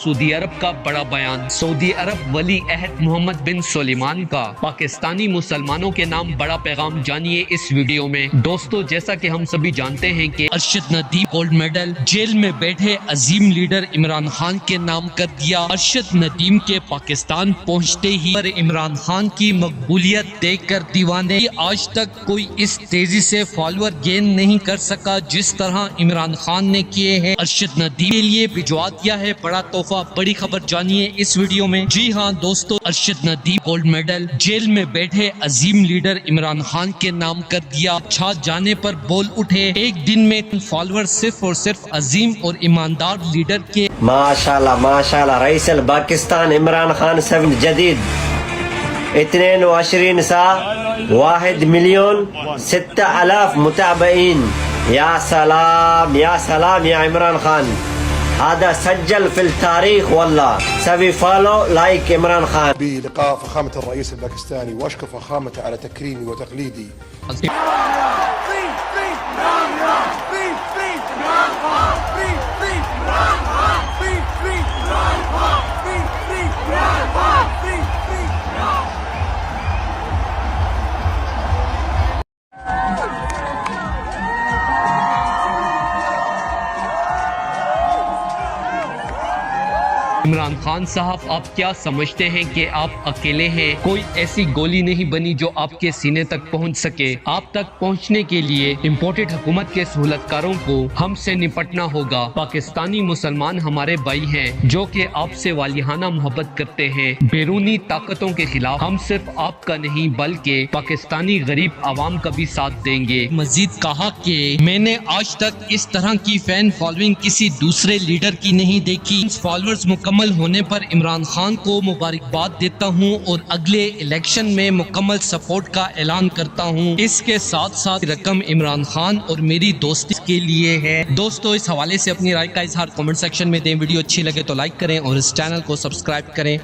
سعودی عرب کا بڑا بیان۔ سعودی عرب ولی عہد محمد بن سلیمان کا پاکستانی مسلمانوں کے نام بڑا پیغام، جانیے اس ویڈیو میں۔ دوستو، جیسا کہ ہم سبھی جانتے ہیں کہ Arshad Nadeem gold medal jail میں بیٹھے عظیم لیڈر عمران خان کے نام کر دیا۔ ارشد ندیم کے پاکستان پہنچتے ہی پر عمران خان کی مقبولیت دیکھ کر دیوانے، آج تک کوئی اس تیزی سے فالوور گین نہیں کر سکا جس طرح عمران خان نے کیے ہیں۔ ارشد ندیم کے لیے بھجوا دیا ہے بڑا تحفہ، بڑی خبر جانیے اس ویڈیو میں۔ جی ہاں دوستو، Arshad Nadeem gold medal jail میں بیٹھے عظیم لیڈر عمران خان کے نام کر دیا۔ چھا جانے پر بول اٹھے، ایک دن میں فالوور صرف اور صرف عظیم اور ایماندار لیڈر کے۔ ماشاءاللہ ماشاءاللہ، رئیس الپاکستان عمران خان 7 جدید 22 ساعة 1,006,000 متابعين. يا سلام يا سلام يا عمران خان، هذا سجل في التاريخ والله. سوي فولو لايك عمران خان. بلقاء فخامة الرئيس الباكستاني واشكر فخامته على تكريمي وتقليدي. عمران خان صاحب، آپ کیا سمجھتے ہیں کہ آپ اکیلے ہیں؟ کوئی ایسی گولی نہیں بنی جو آپ کے سینے تک پہنچ سکے۔ آپ تک پہنچنے کے لیے امپورٹڈ حکومت کے سہولت کاروں کو ہم سے نپٹنا ہوگا۔ پاکستانی مسلمان ہمارے بھائی ہیں جو کہ آپ سے والہانہ محبت کرتے ہیں۔ بیرونی طاقتوں کے خلاف ہم صرف آپ کا نہیں بلکہ پاکستانی غریب عوام کا بھی ساتھ دیں گے۔ مزید کہا کہ میں نے آج تک اس طرح کی فین فالوئنگ کسی دوسرے لیڈر کی نہیں دیکھی۔ فالوورز مکمل ہونے پر عمران خان کو مبارکباد دیتا ہوں اور اگلے الیکشن میں مکمل سپورٹ کا اعلان کرتا ہوں۔ اس کے ساتھ ساتھ رقم عمران خان اور میری دوستی کے لیے ہے۔ دوستو، اس حوالے سے اپنی رائے کا اظہار کمنٹ سیکشن میں دیں۔ ویڈیو اچھی لگے تو لائک کریں اور اس چینل کو سبسکرائب کریں۔